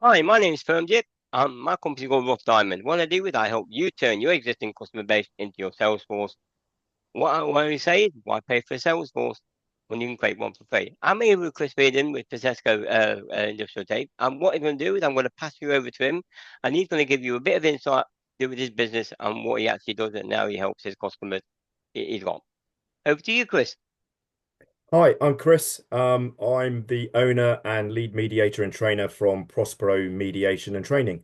Hi, my name is Firmjit. My company is called Rough Diamond. What I do is I help you turn your existing customer base into your sales force. What I say is, why pay for a sales force when you can create one for free? I'm here with Chris Breedon with Prospero Industrial Tape. And what I'm going to do is I'm going to pass you over to him, and he's going to give you a bit of insight to do with his business and what he actually does and how he helps his customers. He's got. Over to you, Chris. Hi, I'm Chris. I'm the owner and lead mediator and trainer from Prospero Mediation and Training.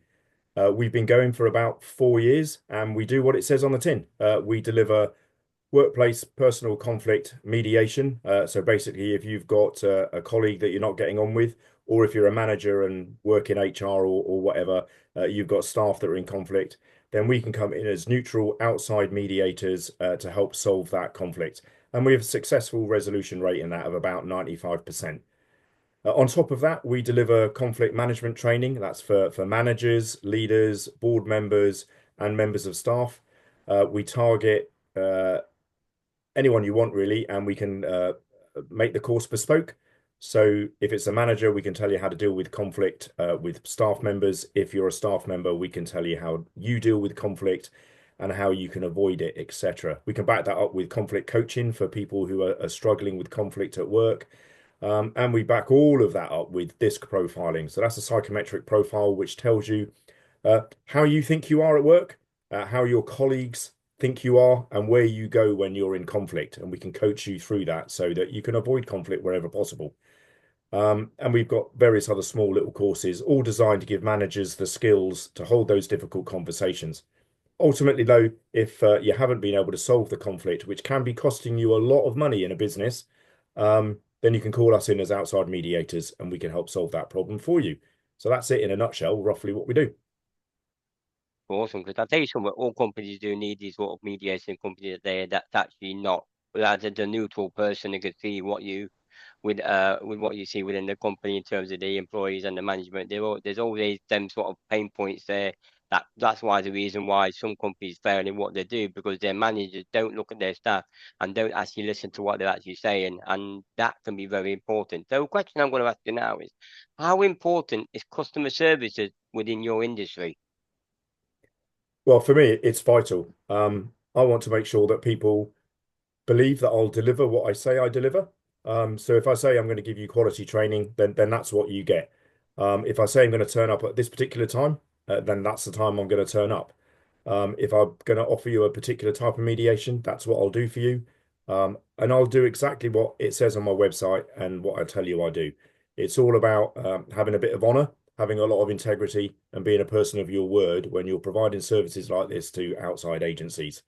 We've been going for about 4 years and we do what it says on the tin. We deliver workplace personal conflict mediation. So basically, if you've got a colleague that you're not getting on with, or if you're a manager and work in HR or whatever, you've got staff that are in conflict, then we can come in as neutral outside mediators to help solve that conflict. And we have a successful resolution rate in that of about 95%. On top of that, we deliver conflict management training. That's for managers, leaders, board members, and members of staff. We target anyone you want really, and we can make the course bespoke. So if it's a manager, we can tell you how to deal with conflict with staff members. If you're a staff member, we can tell you how you deal with conflict and how you can avoid it, etc. We can back that up with conflict coaching for people who are struggling with conflict at work. And we back all of that up with DISC profiling. So that's a psychometric profile which tells you how you think you are at work, how your colleagues think you are, and where you go when you're in conflict. And we can coach you through that so that you can avoid conflict wherever possible. And we've got various other small little courses, all designed to give managers the skills to hold those difficult conversations. Ultimately, though, if you haven't been able to solve the conflict, which can be costing you a lot of money in a business, then you can call us in as outside mediators and we can help solve that problem for you. So that's it in a nutshell, roughly what we do. Awesome, because I'll tell you something, all companies do need these sort of mediation companies there that's actually not, without the neutral person who can see what you with what you see within the company in terms of the employees and the management. There's always them sort of pain points there. That's why the reason why some companies fail in what they do, because their managers don't look at their staff and don't actually listen to what they're actually saying, and that can be very important. So, the question I'm going to ask you now is, how important is customer services within your industry? Well, for me, it's vital. I want to make sure that people believe that I'll deliver what I say I deliver. So if I say I'm going to give you quality training, then that's what you get. If I say I'm going to turn up at this particular time, then that's the time I'm going to turn up. If I'm going to offer you a particular type of mediation, that's what I'll do for you. And I'll do exactly what it says on my website and what I tell you I do. It's all about having a bit of honor, having a lot of integrity, and being a person of your word when you're providing services like this to outside agencies.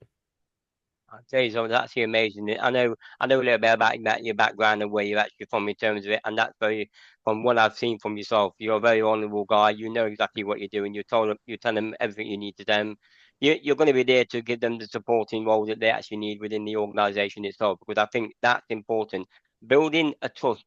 Okay, so that's actually amazing. I know a little bit about your background and where you're actually from in terms of it, and that's very, from what I've seen from yourself, you're a very honourable guy. You know exactly what you're doing. You tell them everything you need to them. You're going to be there to give them the supporting role that they actually need within the organisation itself, because I think that's important. Building a trust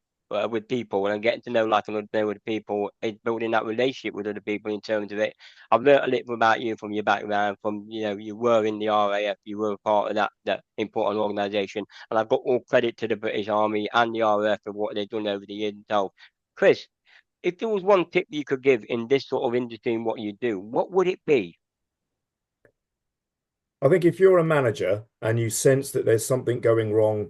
with people and getting to know like another know with people is building that relationship with other people in terms of it. I've learned a little about you from your background, from you were in the RAF, you were part of that important organisation, and I've got all credit to the British Army and the RAF for what they've done over the years. So, Chris, if there was one tip you could give in this sort of industry and what you do, what would it be? I think if you're a manager and you sense that there's something going wrong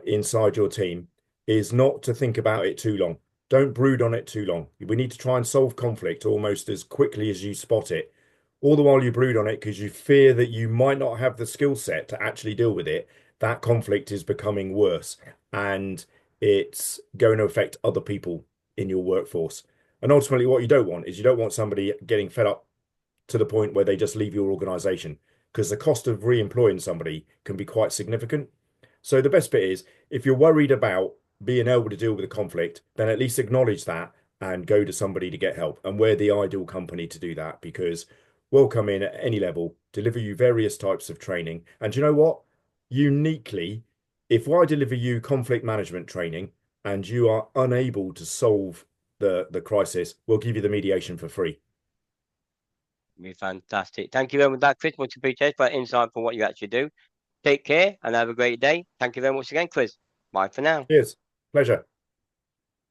inside your team, is not to think about it too long. Don't brood on it too long. We need to try and solve conflict almost as quickly as you spot it. All the while you brood on it because you fear that you might not have the skill set to actually deal with it, that conflict is becoming worse and it's going to affect other people in your workforce. And ultimately, what you don't want is you don't want somebody getting fed up to the point where they just leave your organization because the cost of re-employing somebody can be quite significant. So the best bit is if you're worried about being able to deal with a conflict, then at least acknowledge that and go to somebody to get help. And we're the ideal company to do that because we'll come in at any level, deliver you various types of training. And you know what? Uniquely, if I deliver you conflict management training and you are unable to solve the crisis, we'll give you the mediation for free. Be fantastic. Thank you very much, Chris. Much appreciated for that insight for what you actually do. Take care and have a great day. Thank you very much again, Chris. Bye for now. Cheers. Pleasure.